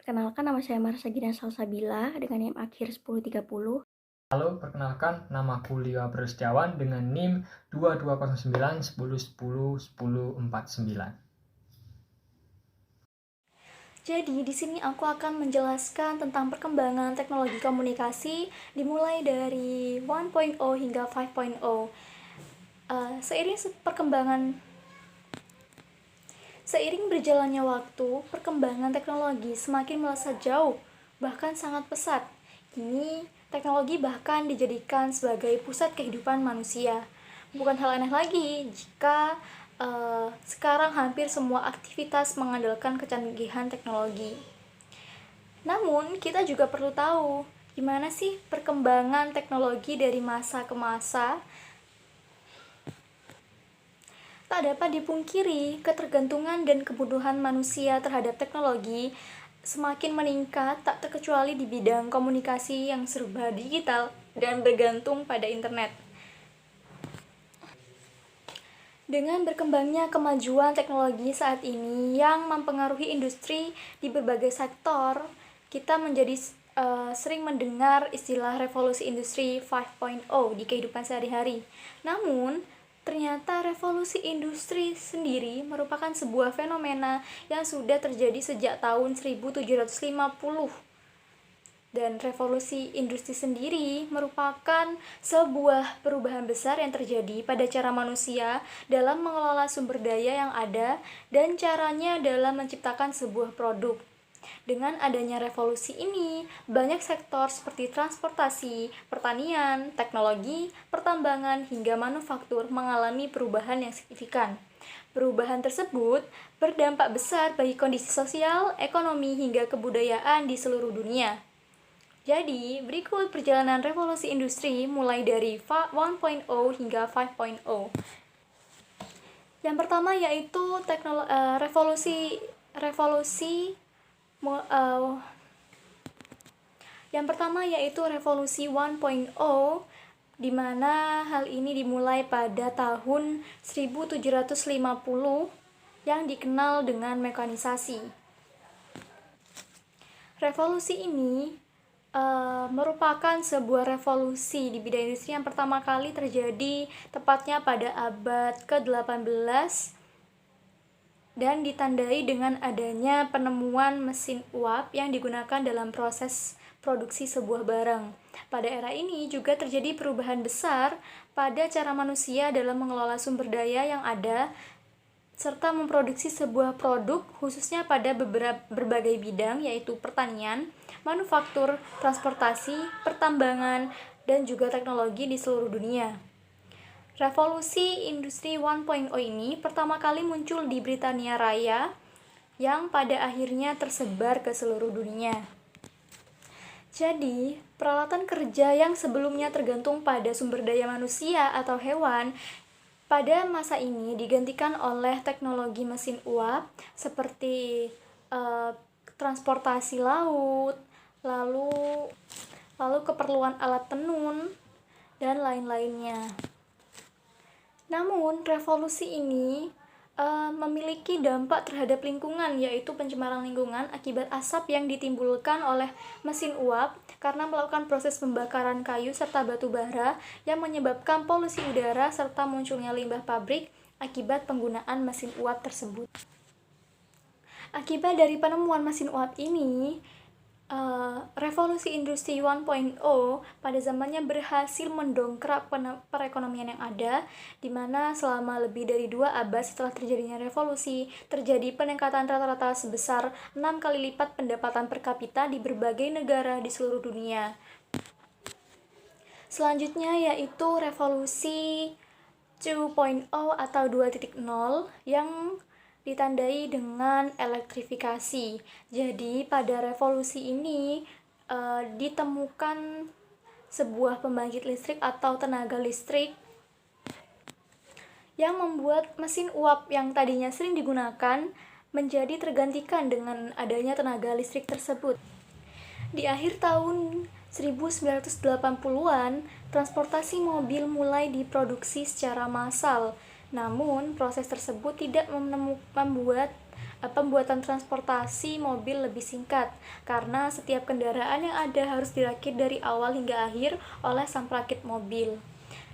Perkenalkan, nama saya Marsagina Salsabila dengan NIM akhir 1030. Halo, perkenalkan namaku Lia Prasetyawan dengan NIM 2209 1010 1049. Jadi, di sini aku akan menjelaskan tentang perkembangan teknologi komunikasi dimulai dari 1.0 hingga 5.0. Seiring berjalannya waktu, perkembangan teknologi semakin melesat jauh, bahkan sangat pesat. Kini, teknologi bahkan dijadikan sebagai pusat kehidupan manusia. Bukan hal aneh lagi jika sekarang hampir semua aktivitas mengandalkan kecanggihan teknologi. Namun, kita juga perlu tahu gimana sih perkembangan teknologi dari masa ke masa. Tak dapat dipungkiri, ketergantungan dan kebutuhan manusia terhadap teknologi semakin meningkat, tak terkecuali di bidang komunikasi yang serba digital dan bergantung pada internet. Dengan berkembangnya kemajuan teknologi saat ini yang mempengaruhi industri di berbagai sektor, kita menjadi sering mendengar istilah revolusi industri 5.0 di kehidupan sehari-hari. Namun, ternyata revolusi industri sendiri merupakan sebuah fenomena yang sudah terjadi sejak tahun 1750. Dan revolusi industri sendiri merupakan sebuah perubahan besar yang terjadi pada cara manusia dalam mengelola sumber daya yang ada dan caranya dalam menciptakan sebuah produk. Dengan adanya revolusi ini, banyak sektor seperti transportasi, pertanian, teknologi, pertambangan, hingga manufaktur mengalami perubahan yang signifikan. Perubahan tersebut berdampak besar bagi kondisi sosial, ekonomi, hingga kebudayaan di seluruh dunia. Jadi, berikut perjalanan revolusi industri mulai dari 1.0 hingga 5.0. Yang pertama yaitu revolusi 1.0, di mana hal ini dimulai pada tahun 1750 yang dikenal dengan mekanisasi. Revolusi ini merupakan sebuah revolusi di bidang industri yang pertama kali terjadi tepatnya pada abad ke-18 dan ditandai dengan adanya penemuan mesin uap yang digunakan dalam proses produksi sebuah barang. Pada era ini juga terjadi perubahan besar pada cara manusia dalam mengelola sumber daya yang ada serta memproduksi sebuah produk khususnya pada berbagai bidang yaitu pertanian, manufaktur, transportasi, pertambangan, dan juga teknologi di seluruh dunia. Revolusi Industri 1.0 ini pertama kali muncul di Britania Raya yang pada akhirnya tersebar ke seluruh dunia. Jadi, peralatan kerja yang sebelumnya tergantung pada sumber daya manusia atau hewan pada masa ini digantikan oleh teknologi mesin uap seperti transportasi laut, lalu keperluan alat tenun, dan lain-lainnya. Namun, revolusi ini memiliki dampak terhadap lingkungan, yaitu pencemaran lingkungan akibat asap yang ditimbulkan oleh mesin uap karena melakukan proses pembakaran kayu serta batu bara yang menyebabkan polusi udara serta munculnya limbah pabrik akibat penggunaan mesin uap tersebut. Akibat dari penemuan mesin uap ini, revolusi industri 1.0 pada zamannya berhasil mendongkrak perekonomian yang ada, di mana selama lebih dari 2 abad setelah terjadinya revolusi, terjadi peningkatan rata-rata sebesar 6 kali lipat pendapatan per kapita di berbagai negara di seluruh dunia. Selanjutnya yaitu revolusi 2.0 atau 2.0 yang ditandai dengan elektrifikasi. Jadi pada revolusi ini ditemukan sebuah pembangkit listrik atau tenaga listrik yang membuat mesin uap yang tadinya sering digunakan menjadi tergantikan dengan adanya tenaga listrik tersebut. Di akhir tahun 1980-an, transportasi mobil mulai diproduksi secara massal. Namun, proses tersebut tidak membuat pembuatan transportasi mobil lebih singkat karena setiap kendaraan yang ada harus dirakit dari awal hingga akhir oleh sang perakit mobil.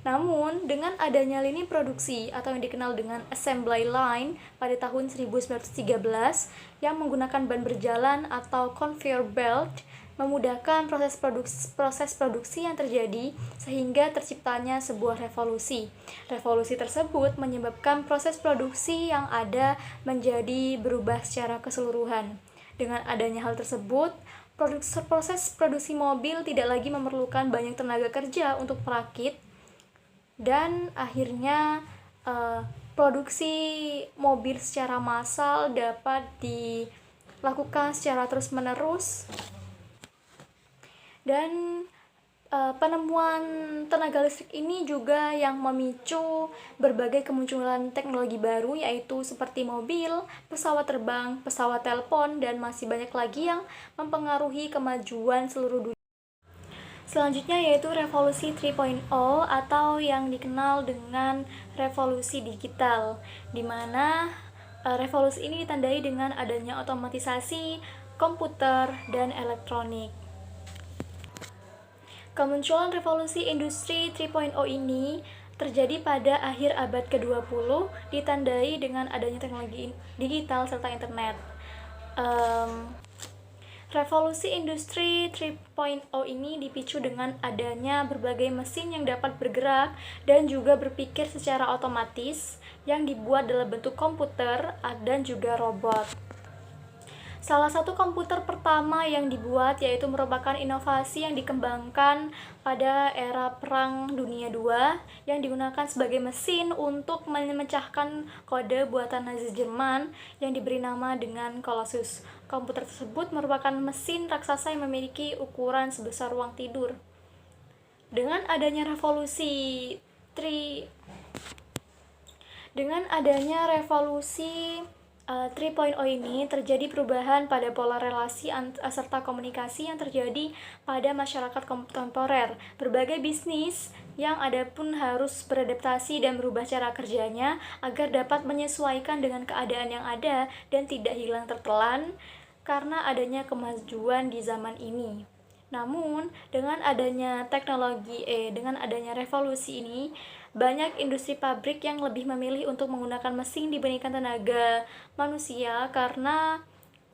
Namun, dengan adanya lini produksi atau yang dikenal dengan assembly line pada tahun 1913 yang menggunakan ban berjalan atau conveyor belt, memudahkan proses produksi yang terjadi sehingga terciptanya sebuah revolusi. Revolusi tersebut menyebabkan proses produksi yang ada menjadi berubah secara keseluruhan. Dengan adanya hal tersebut, proses produksi mobil tidak lagi memerlukan banyak tenaga kerja untuk merakit, dan akhirnya produksi mobil secara massal dapat dilakukan secara terus-menerus, dan penemuan tenaga listrik ini juga yang memicu berbagai kemunculan teknologi baru, yaitu seperti mobil, pesawat terbang, pesawat telepon, dan masih banyak lagi yang mempengaruhi kemajuan seluruh dunia. Selanjutnya yaitu revolusi 3.0 atau yang dikenal dengan revolusi digital, di mana revolusi ini ditandai dengan adanya otomatisasi, komputer, dan elektronik. Kemunculan revolusi industri 3.0 ini terjadi pada akhir abad ke-20, ditandai dengan adanya teknologi digital serta internet. Revolusi industri 3.0 ini dipicu dengan adanya berbagai mesin yang dapat bergerak dan juga berpikir secara otomatis yang dibuat dalam bentuk komputer dan juga robot. Salah satu komputer pertama yang dibuat yaitu merupakan inovasi yang dikembangkan pada era Perang Dunia II yang digunakan sebagai mesin untuk memecahkan kode buatan Nazi Jerman yang diberi nama dengan Colossus. Komputer tersebut merupakan mesin raksasa yang memiliki ukuran sebesar ruang tidur. Dengan adanya revolusi 3.0 ini terjadi perubahan pada pola relasi serta komunikasi yang terjadi pada masyarakat kontemporer. Berbagai bisnis yang ada pun harus beradaptasi dan berubah cara kerjanya agar dapat menyesuaikan dengan keadaan yang ada dan tidak hilang tertelan karena adanya kemajuan di zaman ini. Namun, dengan adanya revolusi ini, banyak industri pabrik yang lebih memilih untuk menggunakan mesin dibandingkan tenaga manusia karena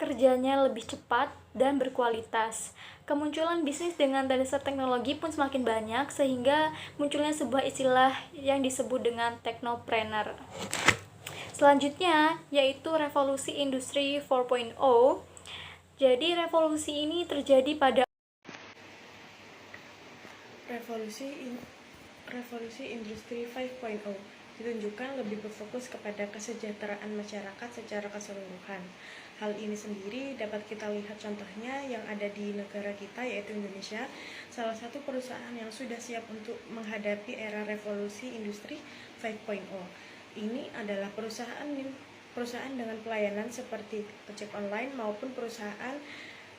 kerjanya lebih cepat dan berkualitas. Kemunculan bisnis dengan dasar teknologi pun semakin banyak sehingga munculnya sebuah istilah yang disebut dengan technopreneur. Selanjutnya yaitu revolusi industri 4.0. Jadi revolusi ini terjadi pada Revolusi industri 5.0 ditunjukkan lebih berfokus kepada kesejahteraan masyarakat secara keseluruhan. Hal ini sendiri dapat kita lihat contohnya yang ada di negara kita yaitu Indonesia, salah satu perusahaan yang sudah siap untuk menghadapi era revolusi industri 5.0. Ini adalah perusahaan dengan pelayanan seperti ojek online maupun perusahaan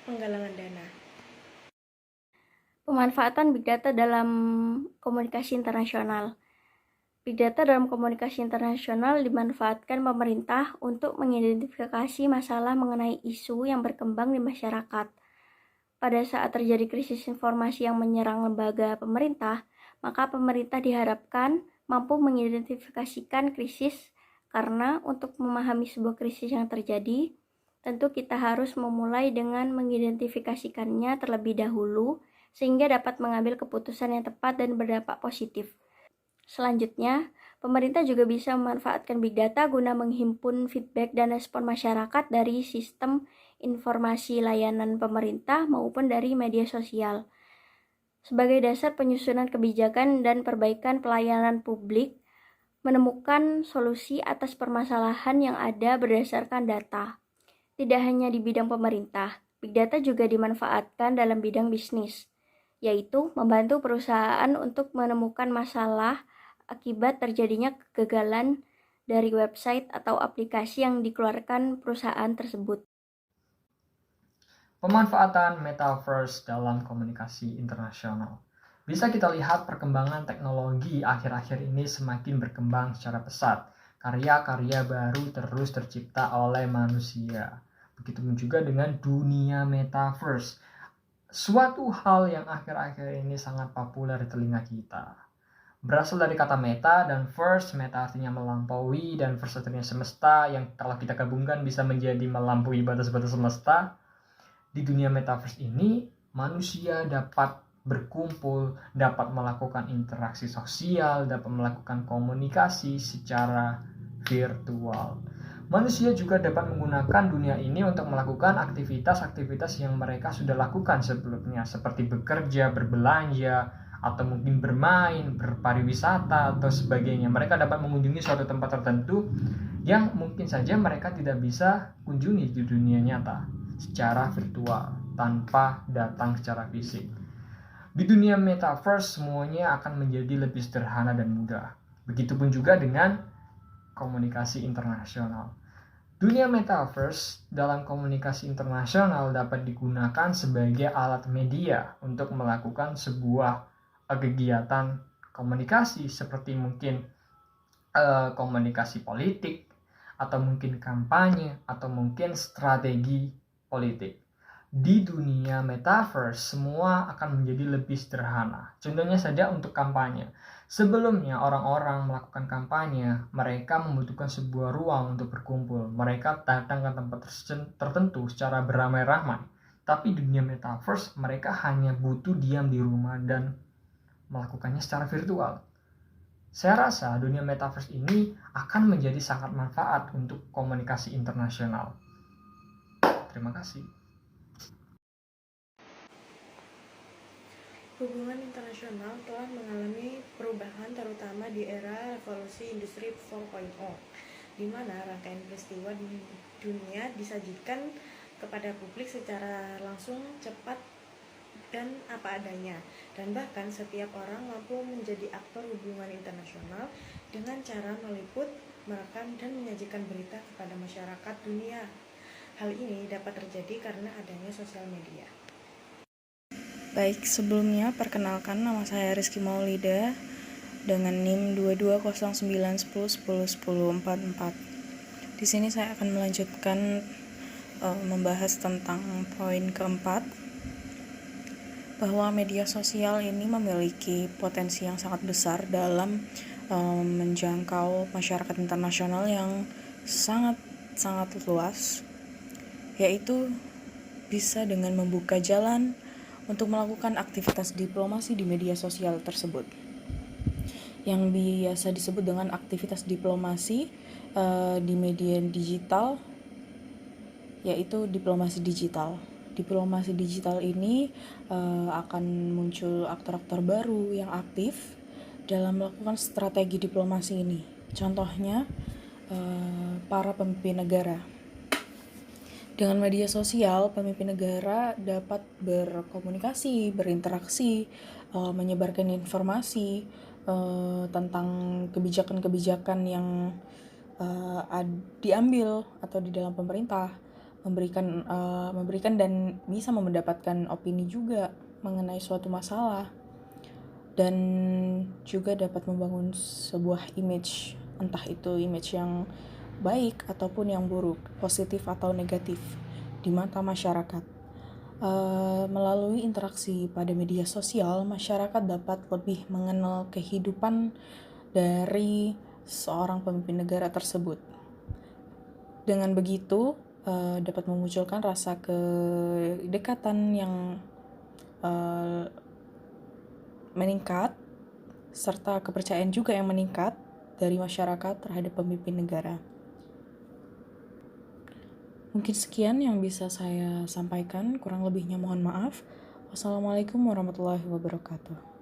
penggalangan dana. Pemanfaatan Big Data dalam komunikasi internasional. Big Data dalam komunikasi internasional dimanfaatkan pemerintah untuk mengidentifikasi masalah mengenai isu yang berkembang di masyarakat. Pada saat terjadi krisis informasi yang menyerang lembaga pemerintah, maka pemerintah diharapkan mampu mengidentifikasikan krisis karena untuk memahami sebuah krisis yang terjadi, tentu kita harus memulai dengan mengidentifikasikannya terlebih dahulu sehingga dapat mengambil keputusan yang tepat dan berdampak positif. Selanjutnya, pemerintah juga bisa memanfaatkan Big Data guna menghimpun feedback dan respon masyarakat dari sistem informasi layanan pemerintah maupun dari media sosial. Sebagai dasar penyusunan kebijakan dan perbaikan pelayanan publik, menemukan solusi atas permasalahan yang ada berdasarkan data. Tidak hanya di bidang pemerintah, Big Data juga dimanfaatkan dalam bidang bisnis, yaitu membantu perusahaan untuk menemukan masalah akibat terjadinya kegagalan dari website atau aplikasi yang dikeluarkan perusahaan tersebut. Pemanfaatan metaverse dalam komunikasi internasional. Bisa kita lihat perkembangan teknologi akhir-akhir ini semakin berkembang secara pesat. karya-karya baru terus tercipta oleh manusia. Begitupun juga dengan dunia metaverse, suatu hal yang akhir-akhir ini sangat populer di telinga kita. Berasal dari kata meta dan verse. Meta artinya melampaui dan verse artinya semesta, yang kalau kita gabungkan bisa menjadi melampaui batas-batas semesta. Di dunia metaverse ini, manusia dapat berkumpul, dapat melakukan interaksi sosial, dapat melakukan komunikasi secara virtual. Manusia juga dapat menggunakan dunia ini untuk melakukan aktivitas-aktivitas yang mereka sudah lakukan sebelumnya, seperti bekerja, berbelanja, atau mungkin bermain, berpariwisata, atau sebagainya. Mereka dapat mengunjungi suatu tempat tertentu yang mungkin saja mereka tidak bisa kunjungi di dunia nyata secara virtual, tanpa datang secara fisik. Di dunia metaverse, semuanya akan menjadi lebih sederhana dan mudah. Begitupun juga dengan komunikasi internasional. Dunia metaverse dalam komunikasi internasional dapat digunakan sebagai alat media untuk melakukan sebuah kegiatan komunikasi, seperti mungkin komunikasi politik, atau mungkin kampanye, atau mungkin strategi politik. Di dunia metaverse, semua akan menjadi lebih sederhana. Contohnya saja untuk kampanye. Sebelumnya orang-orang melakukan kampanye, mereka membutuhkan sebuah ruang untuk berkumpul. Mereka datang ke tempat tertentu secara beramai-ramai. Tapi di dunia metaverse, mereka hanya butuh diam di rumah dan melakukannya secara virtual. Saya rasa dunia metaverse ini akan menjadi sangat manfaat untuk komunikasi internasional. Terima kasih. Hubungan internasional telah mengalami perubahan terutama di era revolusi industri 4.0, di mana rangkaian peristiwa di dunia disajikan kepada publik secara langsung, cepat, dan apa adanya, dan bahkan setiap orang mampu menjadi aktor hubungan internasional dengan cara meliput, merekam, dan menyajikan berita kepada masyarakat dunia. Hal ini dapat terjadi karena adanya sosial media. Baik, sebelumnya perkenalkan, nama saya Rizky Maulida dengan NIM 220910101044. Di sini saya akan melanjutkan membahas tentang poin keempat, bahwa media sosial ini memiliki potensi yang sangat besar dalam menjangkau masyarakat internasional yang sangat luas, yaitu bisa dengan membuka jalan untuk melakukan aktivitas diplomasi di media sosial tersebut, yang biasa disebut dengan aktivitas diplomasi di media digital, yaitu diplomasi digital. Diplomasi digital ini akan muncul aktor-aktor baru yang aktif dalam melakukan strategi diplomasi ini. Contohnya para pemimpin negara. Dengan media sosial, pemimpin negara dapat berkomunikasi, berinteraksi, menyebarkan informasi tentang kebijakan-kebijakan yang diambil atau di dalam pemerintah, memberikan dan bisa mendapatkan opini juga mengenai suatu masalah, dan juga dapat membangun sebuah image, entah itu image yang baik ataupun yang buruk, positif atau negatif di mata masyarakat. Melalui interaksi pada media sosial, masyarakat dapat lebih mengenal kehidupan dari seorang pemimpin negara tersebut. Dengan begitu, dapat memunculkan rasa kedekatan yang meningkat, serta kepercayaan juga yang meningkat dari masyarakat terhadap pemimpin negara. Mungkin sekian yang bisa saya sampaikan, kurang lebihnya mohon maaf. Wassalamualaikum warahmatullahi wabarakatuh.